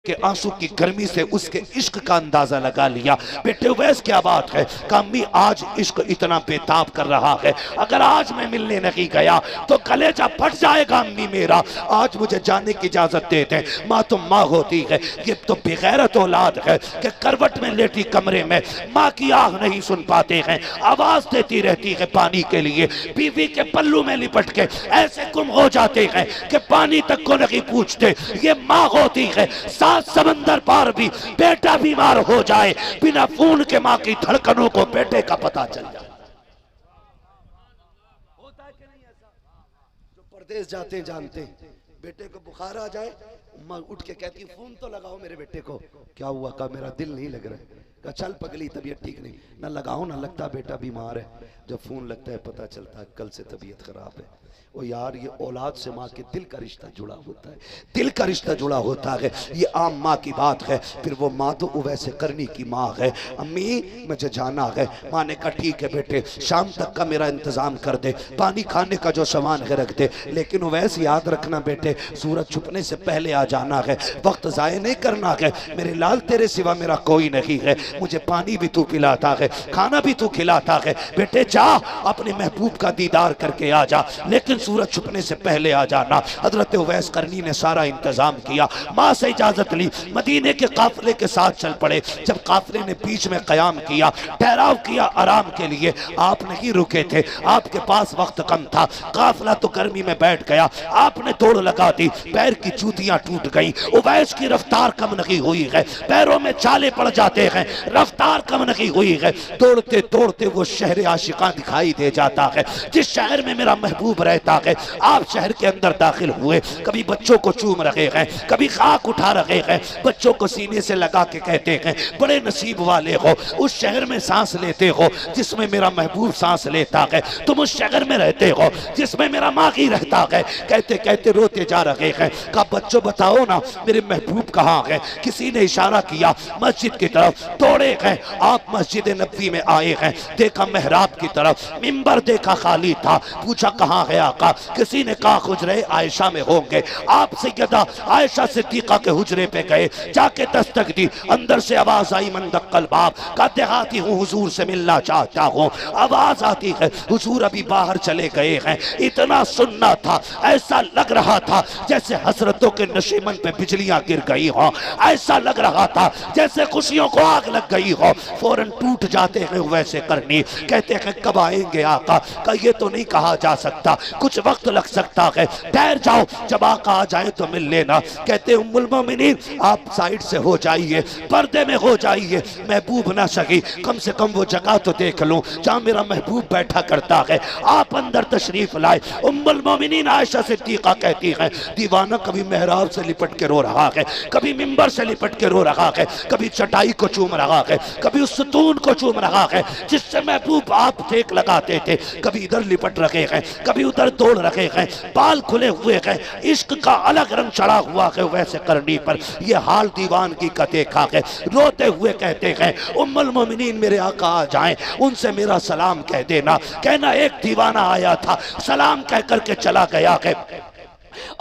के आंसू की गर्मी से उसके इश्क का अंदाजा लगा लिया। बेटे उवैस क्या बात है? कामी आज इश्क इतना बेताब कर रहा है, अगर आज मैं मिलने नहीं गया तो कलेजा फट जाएगा अम्मी मेरा। आज मुझे जाने की इजाजत दे दें। माँ तो माँ होती है, ये तो बेगैरत औलाद है कि करवट में लेटी कमरे में माँ की आह नहीं सुन पाते हैं, आवाज देती रहती है पानी के लिए। बीवी के पल्लू में लिपट के ऐसे गुम हो जाते हैं कि पानी तक को नहीं पूछते। ये माँ होती है, समंदर पार भी बेटा बीमार हो जाए बिना खून के मां की धड़कनों को बेटे का पता चल जाए। होता है कि नहीं ऐसा? जो परदेश जाते हैं जानते हैं, बेटे को बुखार आ जाए मां उठ के कहती फोन तो लगाओ मेरे बेटे को। क्या हुआ? का मेरा दिल नहीं लग रहा है। का चल पगली तबीयत ठीक नहीं। ना लगाओ ना लगता बेटा बीमार है। जब फोन लगता है पता चलता है कल से तबीयत खराब है। ओ यार, ये औलाद से माँ के दिल का रिश्ता जुड़ा होता है, दिल का रिश्ता जुड़ा होता है। ये आम माँ की बात है। फिर वो माँ तो वैसे करनी की माँ है। अम्मी मुझे जाना है। माँ ने कहा ठीक है बेटे, शाम तक का मेरा इंतजाम कर दे, पानी खाने का जो सामान है रख दे, लेकिन वैसे याद रखना बेटे सूरज छुपने से पहले आ जाना है, वक्त जाया नहीं करना है। मेरे लाल तेरे सिवा मेरा कोई नहीं है, मुझे पानी भी तू पिलाता है, खाना भी तू खिलाता है। बेटे जा अपने महबूब का दीदार करके आ जा, लेकिन सूरज छुपने से पहले आ जाना। हजरत उवैस करनी ने सारा इंतजाम किया, माँ से इजाजत ली, मदीने के काफिले के साथ चल पड़े। जब काफिले ने बीच में कयाम किया, ठहराव किया आराम के लिए, आप नहीं रुके थे, आपके पास वक्त कम था। काफिला तो गर्मी में बैठ गया, आपने दौड़ लगा दी, पैर की जूतियां टूट गई। उवैस की रफ्तार कम नहीं हुई है, पैरों में छाले पड़ जाते हैं, रफ्तार कम नहीं हुई है। दौड़ते दौड़ते वो शहर आशिका दिखाई दे जाता है, जिस शहर में मेरा महबूब रहता है। आप शहर के अंदर दाखिल हुए, कभी बच्चों को चूम रहे हैं, कभी खाक उठा रहे हैं, बच्चों को सीने से लगा के कहते हैं बड़े नसीब वाले हो, उस शहर में सांस लेते हो जिसमें मेरा महबूब सांस लेता है। तुम उस शहर में रहते हो जिसमें मेरा मागी रहता है। कहते कहते रोते जा रहे हैं। कहा बच्चों बताओ ना मेरे महबूब कहाँ है? किसी ने इशारा किया मस्जिद की तरफ। दौड़े हैं आप मस्जिद नबवी में आए हैं, देखा मेहराब की तरफ, मिंबर देखा खाली था, पूछा कहाँ है आका? किसी ने कहा हुजरे आयशा में होंगे। आप सैयदा आयशा सिद्दीका के हुजरे पे गए, जाके दस्तक दी, अंदर से आवाज आई मन दक्कल बाब का, देहाती हूँ हुजूर से मिलना चाहता हूँ। आवाज आती है हुजूर अभी बाहर चले गए हैं। इतना सुनना था, ऐसा लग रहा था जैसे हसरतों के नशीमन पे बिजलियां गिर गई हो, ऐसा लग रहा था जैसे खुशियों को आग लग गई हो। फौरन टूट जाते हैं वैसे करनी, कहते हैं कब आएंगे आका? का ये तो नहीं कहा जा सकता, कुछ वक्त लग सकता है, ठहर जाओ, जब आका आ जाए तो मिल लेना। कहते उम्मुल मोमिनीन आप साइड से हो जाइए, पर्दे में हो जाइए, महबूब ना सकी, कम से कम वो जगह तो देख लूं जहां मेरा महबूब बैठा करता है। आप अंदर तशरीफ लाए। उम्मुल मोमिनीन आयशा सिद्दीका कहती है दीवाना कभी मेहराब से लिपट के रो रहा है, कभी मिंबर से लिपट के रो रहा है, कभी चटाई को चूम रहा है, कभी उस सतून को चूम रहा है जिससे महबूब आप टेक लगाते थे, कभी इधर लिपट रहे हैं, कभी उधर तोड़ रखे हैं, बाल खुले हुए हैं, इश्क का अलग रंग चढ़ा हुआ है वैसे करनी पर। यह हाल दीवान की का देखा है। रोते हुए कहते हैं उम्मुल मोमिनीन मेरे आका आ जाएं, उनसे मेरा सलाम कह देना। कहना एक दीवाना आया था, सलाम कह करके चला गया है।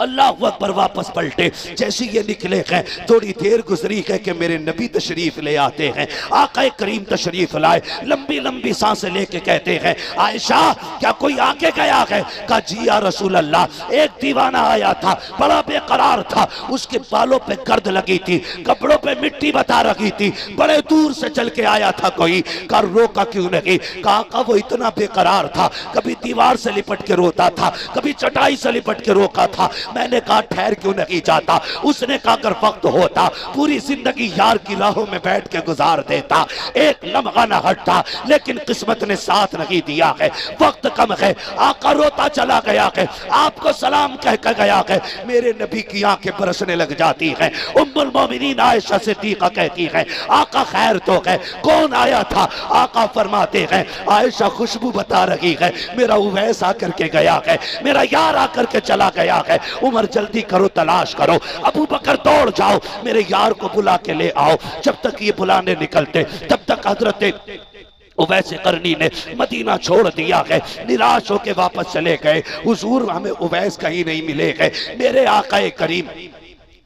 अल्लाह अकबर वापस पलटे, जैसे ये निकले हैं थोड़ी देर गुजरी है कि मेरे नबी तशरीफ ले आते हैं। आका करीम तशरीफ लाए, लंबी लंबी सांसें लेके कहते हैं आयशा क्या कोई आके गया है? कहा जी या रसूल अल्लाह, एक दीवाना आया था, बड़ा बेकरार था, उसके बालों पे गर्द लगी थी, कपड़ों पे मिट्टी बता रही थी, बड़े दूर से चल के आया था कोई। कहा रोका क्यों नहीं? कहा वो इतना बेकरार था, कभी दीवार से लिपट के रोता था, कभी चटाई से लिपट के रोका था। मैंने कहा ठहर क्यों नहीं जाता? उसने कहा अगर वक्त होता पूरी जिंदगी यार की राहों में बैठ के गुजार देता, एक लम्हा न हटता, लेकिन किस्मत ने साथ नहीं दिया है, वक्त कम है। आका रोता चला गया है, आपको सलाम कह कर गया है। मेरे नबी की आंखें बरसने लग जाती हैं। उम्मुल मोमिनीन आयशा सिद्दीका कहती है आका खैर तो है, कौन आया था? आका फरमाते हैं आयशा खुशबू बता रही है, मेरा उवैस आकर के गया है, मेरा यार आकर के चला गया है। उमर जल्दी करो, तलाश करो, अबू बकर दौड़ जाओ, मेरे यार को बुला के ले आओ। जब तक ये बुलाने निकलते तब तक हजरत उवैस करनी ने मदीना छोड़ दिया है, निराश होके वापस चले गए। हुजूर हमें उवैस कहीं नहीं मिले गए। मेरे आका करीम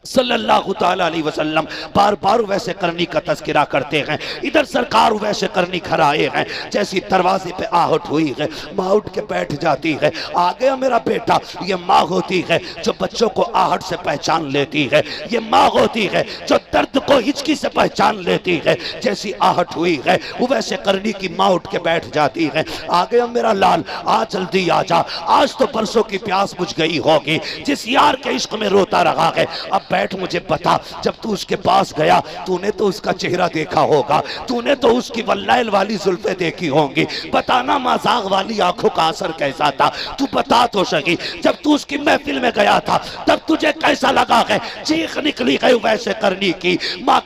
सल्लल्लाहु ताला अलैहि वसल्लम बार बार वैसे करनी का तज़किरा करते हैं। इधर सरकार वैसे करनी घर आए हैं, जैसी दरवाजे पे आहट हुई है माँ उठ के बैठ जाती है, आ गया मेरा बेटा। ये माँ होती है जो बच्चों को आहट से पहचान लेती है, ये माँ होती है जो दर्द को हिचकी से पहचान लेती है। जैसी आहट हुई है वो वैसे करनी की माँ उठ के बैठ जाती है, आ गया मेरा लाल, आ जल्दी आ जा, आज तो परसों की प्यास बुझ गई होगी, जिस यार के इश्क में रोता रहा है। अब बैठ, मुझे बता, जब तू उसके पास गया तूने तो उसका चेहरा देखा होगा, तूने तो उसकी वल्लैल वाली जुल्फे देखी होंगी, बताना मजाक वाली आंखों का असर कैसा था, तू बता तो सही। जब तू उसकी महफिल में गया था तब तुझे कैसा लगा है? चीख निकली है वैसे करनी की, माँ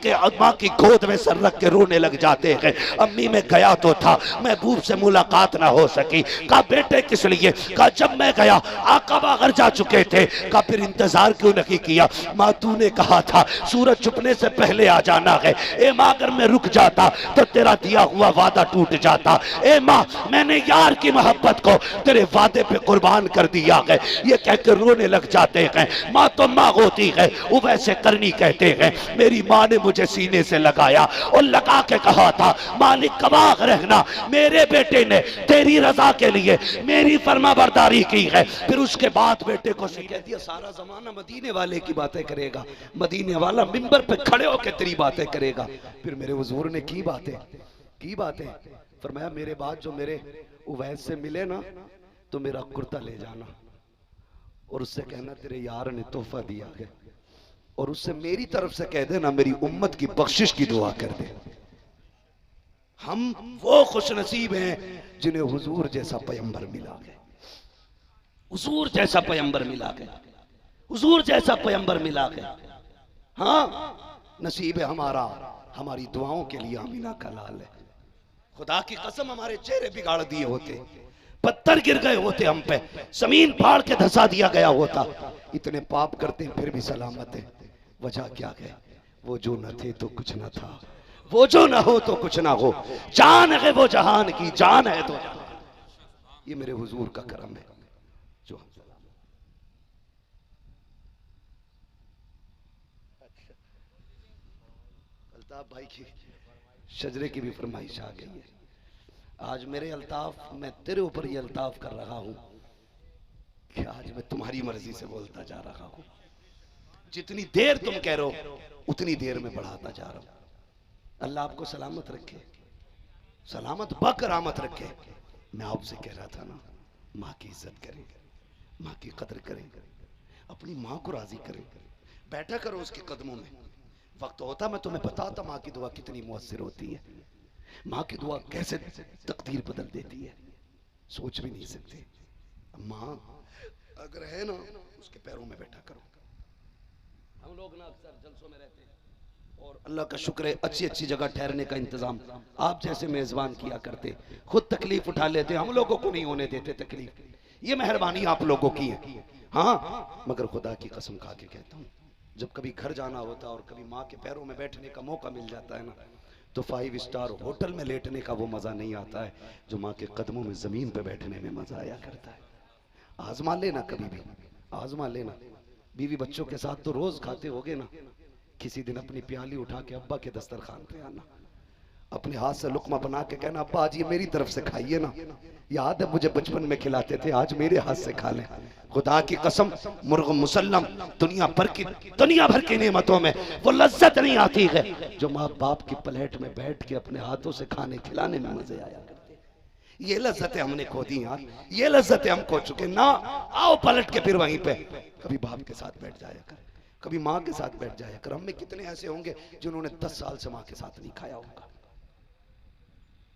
की गोद में सर रख के रोने लग जाते हैं। अम्मी मैं गया तो था, महबूब से मुलाकात ना हो सकी। कहा बेटे किस लिए? कहा जब मैं गया आका बाहर जा चुके थे। कहा फिर इंतजार क्यों नहीं किया? माँ तूने कहा था सूरज छुपने से पहले आ जाना है। ए माँ अगर मैं रुक जाता तो तेरा दिया हुआ वादा टूट जाता। ए माँ मैंने यार की मोहब्बत को तेरे वादे पे कुर्बान कर दिया है। ये कहकर रोने लग जाते हैं। माँ तो माँ होती है, वो वैसे करनी कहते हैं। मेरी माँ ने मुझे सीने से लगाया और लगा के कहा था मालिक कबाग रहना, मेरे बेटे ने तेरी रजा के लिए मेरी फरमाबरदारी की है। फिर उसके बाद बेटे को कह दिया सारा जमाना मदीने वाले की बातें करेगा, मदीने वाला मिंबर पे खड़े होकर तेरी बातें करेगा। फिर मेरे हुजूर ने की बातें फरमाया मेरे बाद जो मेरे उवैस से मिले ना तो मेरा कुर्ता ले जाना और उससे कहना तेरे यार ने तोहफा दिया है, और उससे मेरी तरफ से कह देना मेरी उम्मत की बख्शिश की दुआ कर दे। हम वो खुश नसीब हैं जिन्हें हुजूर जैसा पैगंबर मिला है, हुजूर जैसा पैगंबर मिला है, हुजूर जैसा पैगंबर मिला है। हाँ नसीब है हमारा, हमारी दुआओं के लिए अमीना का लाल है। खुदा की कसम हमारे चेहरे बिगाड़ दिए होते, पत्थर गिर गए होते हम पे, जमीन फाड़ के धसा दिया गया होता। इतने पाप करते हैं फिर भी सलामत है। वजह क्या है? वो जो न थे तो कुछ न था, वो जो न हो तो कुछ ना हो, जान है वो जहान की, जान है तो ये मेरे हुजूर का करम है। जो अल्ताफ भाई की शजरे की भी फरमाइश आ गई है। आज मेरे अल्ताफ, मैं तेरे ऊपर ये अल्ताफ कर रहा हूं कि आज मैं तुम्हारी मर्जी से बोलता जा रहा हूं। जितनी देर तुम कह रहे हो उतनी देर में बढ़ाता जा रहा हूं। अल्लाह आपको सलामत रखे, सलामत बकरामत रखे। मैं आपसे कह रहा था ना, माँ की इज्जत करें, माँ की कदर करें, अपनी माँ को राजी करें, बैठा करो उसके कदमों में। वक्त होता मैं तुम्हें बताता माँ की दुआ कितनी मुअस्सिर होती है, माँ की दुआ कैसे तकदीर बदल देती है, सोच भी नहीं सकते। माँ अगर है ना उसके पैरों में बैठा करो। हम लोग ना अक्सर जलसों में रहते हैं और अल्लाह का शुक्र है अच्छी अच्छी जगह ठहरने का इंतजाम आप जैसे मेजबान किया करते, खुद तकलीफ उठा लेते, हम लोगों को नहीं होने देते तकलीफ। ये मेहरबानी आप लोगों की है। हाँ मगर खुदा की कसम खा के कहता हूँ, जब कभी घर जाना होता और कभी माँ के पैरों में बैठने का मौका मिल जाता है ना, तो 5 स्टार होटल में लेटने का वो मजा नहीं आता है जो माँ के कदमों में जमीन पे बैठने में मजा आया करता है। आजमा लेना, कभी भी आजमा लेना। बीवी बच्चों के साथ तो रोज खाते होगे ना, किसी दिन अपनी प्याली उठा के अब्बा के दस्तरखान पे आना, अपने हाथ से लुकमा बना के कहना अब्बा आज ये मेरी तरफ से खाइए ना, याद है मुझे बचपन में खिलाते थे, आज मेरे हाथ से खा लें। खुदा की कसम मुर्ग मुसल्लम दुनिया भर की नेमतों में वो लज्जत नहीं आती है जो माँ बाप की प्लेट में बैठ के अपने हाथों से खाने खिलाने में मजे आया करते। ये लज्जतें हमने खो दी यार, ये लज्जतें हम खो चुके ना। आओ पलट के फिर वहीं पे कभी बाप के साथ बैठ जाया कर, कभी माँ के साथ बैठ जाया कर। हम में कितने ऐसे होंगे जिन्होंने 10 साल से माँ के साथ नहीं खाया होगा,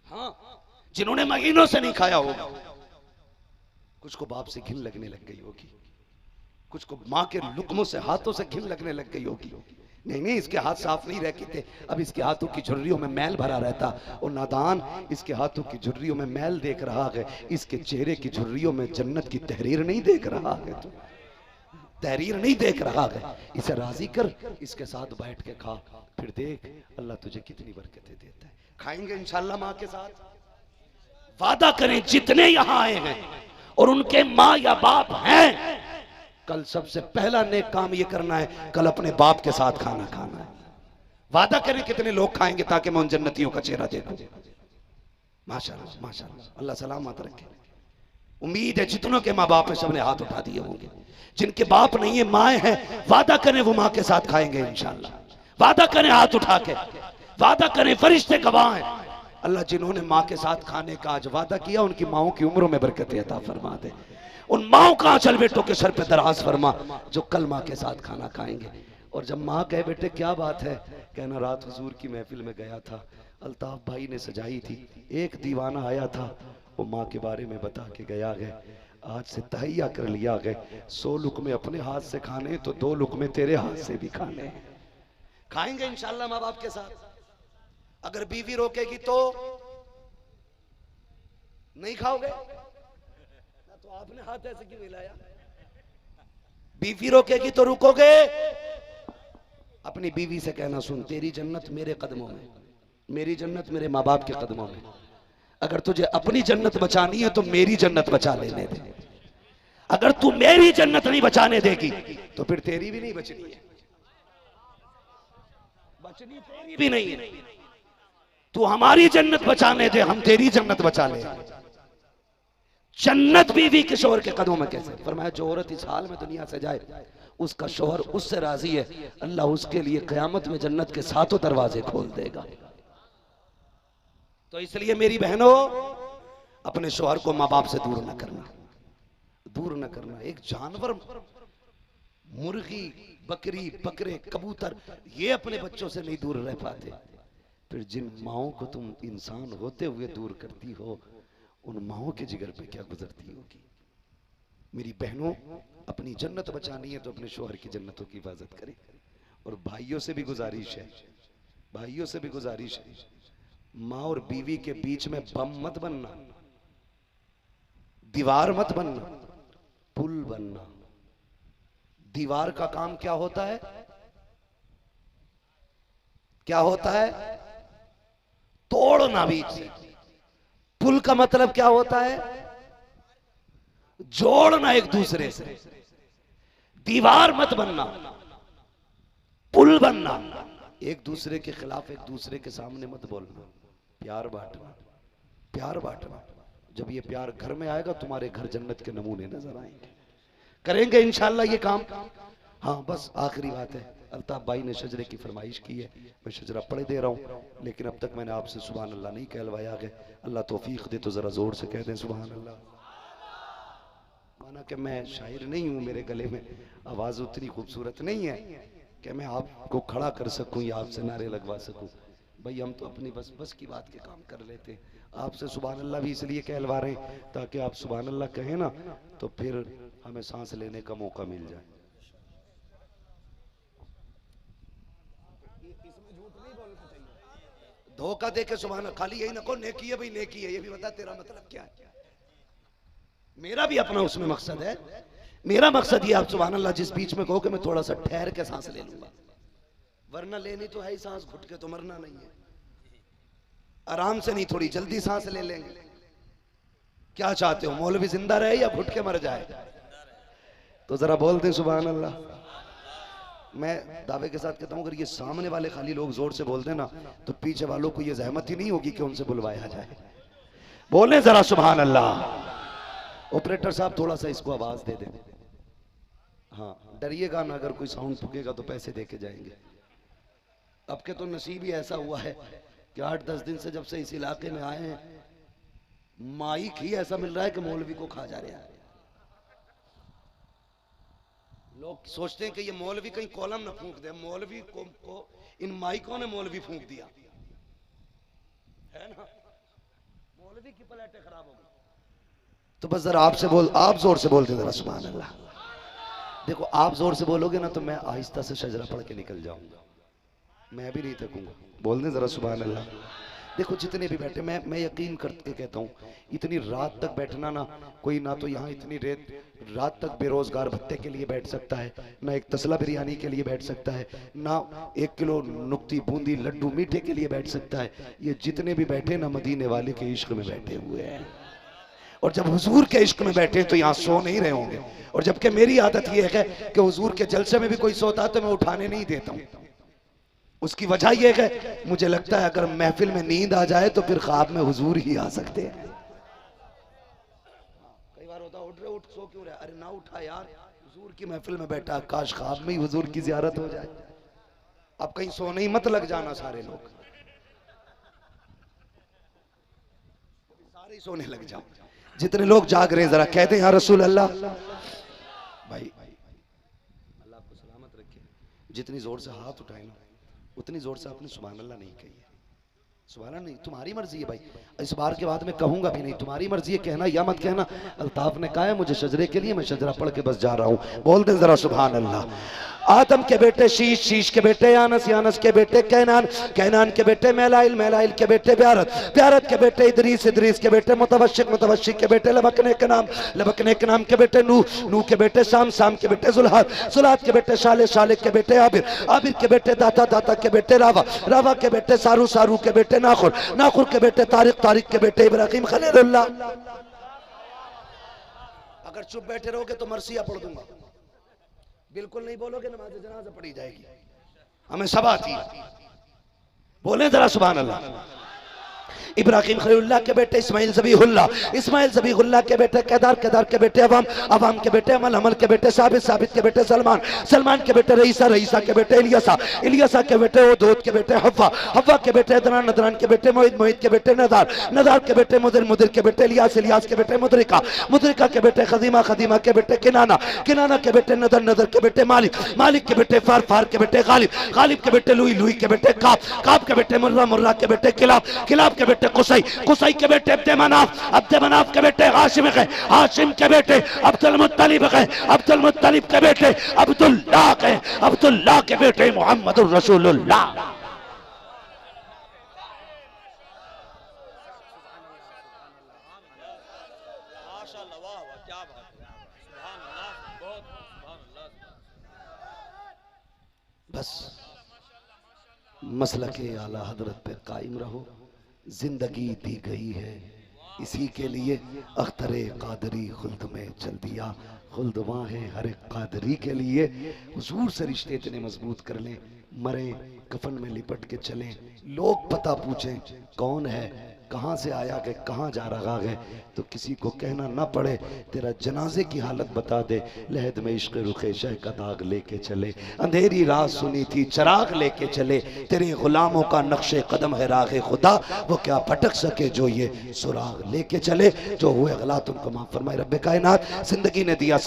हाँ जिन्होंने महीनों से नहीं खाया होगा। कुछ को बाप से घिन लगने लग गई होगी, कुछ को माँ के लुकमों से हाथों से घिन लगने लग गई होगी। नहीं इसके हाथ साफ नहीं रहते थे, अब इसके हाथों की झुर्रियों में मैल भरा रहता। और नादान इसके हाथों की झुर्रियों में मैल देख रहा है, इसके चेहरे की झुर्रियों में जन्नत की तहरीर नहीं देख रहा है, तो तहरीर नहीं देख रहा है। इसे राजी कर, इसके साथ बैठ के खा, फिर देख अल्लाह तुझे कितनी बरकतें देता है। खाएंगे इंशाल्लाह माँ के साथ, वादा करें जितने यहाँ आए हैं और उनके माँ या बाप हैं कल सबसे पहला नेक काम ये करना है, कल अपने बाप के साथ खाना खाना है। वादा करें कितने लोग खाएंगे ताकि मैं उन जन्नतियों का चेहरा देखूं। माशाअल्लाह माशाअल्लाह, अल्लाह सलामत रखे। उम्मीद है जितनों के माँ बाप है सबने हाथ उठा दिए होंगे। जिनके बाप नहीं है माए हैं, वादा करें वो माँ के साथ खाएंगे इंशाअल्लाह। वादा करें हाथ उठा के, वादा करें, फरिश्ते गवाह हैं। अल्लाह जिन्होंने माँ के साथ खाने का आज वादा किया उनकी माओं की उम्रों में बरकत अता फरमा दे। उन माओं का आंचल बेटों के सर पे दराज फरमा जो कल माँ के साथ खाना खाएंगे। और जब माँ कहे बेटे क्या बात है, कहना रात हुजूर की महफिल में गया था, अल्ताफ भाई ने सजाई थी, एक दीवाना आया था, वो माँ के बारे में बता के गया है, आज से तहैया कर लिया गए, 100 लुकमे अपने हाथ से खाने तो 2 लुकमे तेरे हाथ से भी खाने। खाएंगे इंशाल्लाह माँ बाप के साथ। अगर बीवी रोकेगी तो नहीं खाओगे ना, तो आपने हाथ ऐसे क्यों मिलाया? बीवी रोकेगी तो रुकोगे। अपनी बीवी से कहना सुन तेरी जन्नत मेरे कदमों में, मेरी जन्नत मेरे माँ बाप के कदमों में। अगर तुझे अपनी जन्नत बचानी है तो मेरी जन्नत बचा लेने दे। अगर तू मेरी जन्नत नहीं बचाने देगी तो फिर तेरी भी नहीं बचनी है, बचनी तेरी भी नहीं है। तू हमारी जन्नत बचाने दे, हम तेरी जन्नत बचा ले। जन्नत बीवी के शोहर के कदमों में कैसे? फरमाया जो औरत इस हाल में दुनिया से जाए उसका शोहर उससे राजी है, अल्लाह उसके लिए कयामत में जन्नत के 7 दरवाजे खोल देगा। तो इसलिए मेरी बहनों, अपने शोहर को माँ बाप से दूर न करना, दूर न करना। एक जानवर, मुर्गी, बकरी, बकरे, कबूतर, ये अपने बच्चों से नहीं दूर रह पाते, फिर जिन माओं को तुम इंसान होते हुए दूर करती हो, उन माओं के जिगर पे क्या गुजरती होगी। मेरी बहनों, अपनी जन्नत बचानी है तो अपने शोहर की जन्नतों की हिफाजत करें। और भाइयों से भी गुजारिश है, भाइयों से भी गुजारिश है, माँ और बीवी के बीच में बम मत बनना, दीवार मत बनना, पुल बनना। दीवार का काम क्या होता है? क्या होता है? तोड़ना बीच से। पुल का मतलब क्या होता है? जोड़ना एक दूसरे से। दीवार मत बनना, पुल बनना। एक दूसरे के खिलाफ एक दूसरे के सामने मत बोलना, प्यार बांटना, प्यार बांटना। जब ये प्यार घर में आएगा तुम्हारे घर जन्नत के नमूने नजर आएंगे। करेंगे इंशाल्लाह ये काम। हाँ बस आखिरी बात है, अल्ताफ भाई ने शजरे की फरमाइश की है, मैं शजरा पढ़े दे रहा हूँ, लेकिन अब तक मैंने आपसे सुभान अल्लाह नहीं कहलवाया है। अल्लाह तौफीक दे तो जरा जोर से कह दें सुभान अल्लाह। माना कि मैं शायर नहीं हूँ, मेरे गले में आवाज उतनी खूबसूरत नहीं है कि मैं आपको खड़ा कर सकूं या आपसे नारे लगवा सकूं। भाई हम तो अपनी बस की बात के काम कर लेते हैं। आपसे सुभान अल्लाह भी इसलिए कहलवा रहे हैं ताकि आप सुभान अल्लाह कहें ना तो फिर हमें सांस लेने का मौका मिल जाए। धोखा दे के सुभान खाली यही ना को नेकी है भाई, नेकी है, ये भी बता तेरा मतलब क्या है। मेरा भी अपना उसमें मकसद है। मेरा मकसद ये आप सुभान अल्लाह जिस बीच में कहो कि मैं थोड़ा सा ठहर के सांस ले लूंगा, वरना लेनी तो है ही सांस, घुट के तो मरना नहीं है। आराम से नहीं, थोड़ी जल्दी सांस ले लेंगे। क्या चाहते हो, मौलवी जिंदा रहे या घुट के मर जाए? तो जरा बोल दे सुभान अल्लाह। मैं दावे के साथ कहता हूं अगर ये सामने वाले खाली लोग जोर से बोल देना तो पीछे वालों को ये जहमत ही नहीं होगी कि उनसे बुलवाया जाए। बोले जरा सुभान अल्लाह। ऑपरेटर साहब थोड़ा सा इसको आवाज दे दे। हाँ डरिएगा ना, अगर कोई साउंड फूकेगा तो पैसे दे के जाएंगे। अब के तो नसीब ही ऐसा हुआ है कि 8-10 दिन से जब से इस इलाके में आए हैं, माइक ही ऐसा मिल रहा है कि मौलवी को खा जा रहा है। लोग सोचते हैं कि ये मौलवी कहीं कॉलम ना फूंक दे, मौलवी को इन माइकों ने मौलवी फूंक दिया है ना, मौलवी की प्लेटें खराब हो गई। तो बस जरा आपसे बोल, आप जोर से बोलते जरा सुभान अल्लाह। देखो आप जोर से बोलोगे ना तो मैं आहिस्ता से शजरा पढ़ के निकल जाऊंगा, मैं भी नहीं थकूंगा। बोल दें जरा सुभान अल्लाह। देखो जितने भी बैठे, मैं यकीन करके कहता हूँ इतनी रात तक बैठना ना, कोई ना तो यहाँ इतनी रात तक बेरोजगार भत्ते के लिए बैठ सकता है, ना एक तसला बिरयानी के लिए बैठ सकता है, ना 1 किलो नुक्ती बूंदी लड्डू मीठे के लिए बैठ सकता है। ये जितने भी बैठे ना मदीने वाले के इश्क में बैठे हुए हैं। और जब हुजूर के इश्क में बैठे तो यहाँ सो नहीं रहे होंगे। और जबकि मेरी आदत यह है कि हुजूर के जलसे में भी कोई सोता तो मैं उठाने नहीं देता हूँ। उसकी वजह यह है, मुझे लगता है अगर महफिल में नींद आ जाए तो फिर ख्वाब में हुजूर ही आ सकते हैं। कई बार होता उठ रहे, उठ सो क्यों रहे, अरे ना उठा यार, हुजूर की महफिल में बैठा, काश ख्वाब में ही हुजूर की जियारत हो जाए। अब कहीं सोने ही मत लग जाना सारे लोग, सारे सोने लग जाओ। जितने लोग जाग रहे जरा कहते हैं या रसूल अल्लाह। भाई अल्लाह आपको सलामत रखे। जितनी जोर से हाथ उठाए ना उतनी जोर से आपने सुभान अल्लाह नहीं कही है। सुभान अल्लाह नहीं, तुम्हारी मर्जी है भाई। इस बार के बाद मैं कहूंगा भी नहीं, तुम्हारी मर्जी है कहना या मत कहना। अल्ताफ ने कहा है मुझे शजरे के लिए, मैं शजरा पढ़ के बस जा रहा हूं। बोल दे जरा सुभान अल्लाह। आदम के बेटे शीश, शीश के बेटे यानस, यानस के बेटे कैनान, कैनान के बेटे मेलाइल, मेलाइल के बेटे ब्यारत, ब्यारत के बेटे इदरीस, इदरीस के बेटे मुतवशिक, मुतवशिक के बेटे लबकने के नाम, लबकने के नाम के बेटे नूह, नूह के बेटे शाम, शाम के बेटे जुल्हाद, जुल्हाद के बेटे शाले, शाले के बेटे आबिर, आबिर के बेटे दाता, दाता के बेटे रावा, रावा के बेटे सारू, सारू के बेटे नाखुर, नाखुर के बेटे तारिक, तारिक के बेटे इब्राहिम खलीलुल्लाह। अगर चुप बैठे रहोगे तो मरसिया पढ़ दूंगा, बिल्कुल नहीं बोलोगे नमाज जनाजा पढ़ी जाएगी। हमें सब आती है, बोले जरा सुभान अल्लाह। इब्राहिम खलीलुल्लाह के बेटे इस्माइल ज़बीहुल्लाह, इस्माइल ज़बीहुल्लाह के बेटे केदार, केदार के बेटे अवाम, अवाम के बेटे अमल, अमल के बेटे साबित, साबित के बेटे सलमान, सलमान के बेटे रईसा, रईसा के बेटे इलियासा, इलियासा के बेटे ओदोद के बेटे हव्वा, हव्वा के बेटे अदनान, अदनान के बेटे मोहित, मोहित के बेटे नदार, नदार के बेटे मुदिर, मुदिर के बेटे इलियास, इलियास के बेटे मुदरिका, मुदरिका के बेटे खदीमा, खदीमा के बेटे किनाना, किनाना के बेटे नदर, नदर के बेटे मालिक, मालिक के बेटे फार, फार के बेटे गालिब, गालिब के बेटे लुई, लुई के बेटे काब, काब के बेटे मुर्रा, मुर्रा के बेटे किलाब, किलाब के बेटे कुसई, कुसई के बेटे अब्दे मनाफ, अब्दे मनाफ के बेटे हाशिम के, हाशिम के बेटे अब्दुल मुत्तलिब के, अब्दुल मुत्तलिब के बेटे अब्दुल्लाह के, अब्दुल्लाह के बेटे मुहम्मदुर रसूलुल्लाह। माशाअल्लाह, वाह वाह, क्या बात है, सुभान अल्लाह, बहुत सुभान अल्लाह। बस मसलके आला हजरत पे कायम रहो। जिंदगी दी गई है इसी के लिए, अख्तरे कादरी खुल्द में चल दिया, खुल्द वहाँ है हर एक कादरी के लिए। हुजूर से रिश्ते इतने मजबूत कर लें, मरे कफन में लिपट के चलें, लोग पता पूछें कौन है, कहाँ से आया के कहाँ जा रहा है, तो किसी को कहना ना पड़े, तेरा जनाजे की हालत बता दे। लहद में इश्क रुखे शह का दाग लेके चले, अंधेरी रात सुनी थी चराग लेके चले, तेरे गुलामों का नक्शे कदम है राह खुदा, वो क्या भटक सके जो ये सुराग लेके चले। जो हुए गलत उनको माफ फरमाए रब्बे कायनात। जिंदगी ने दिया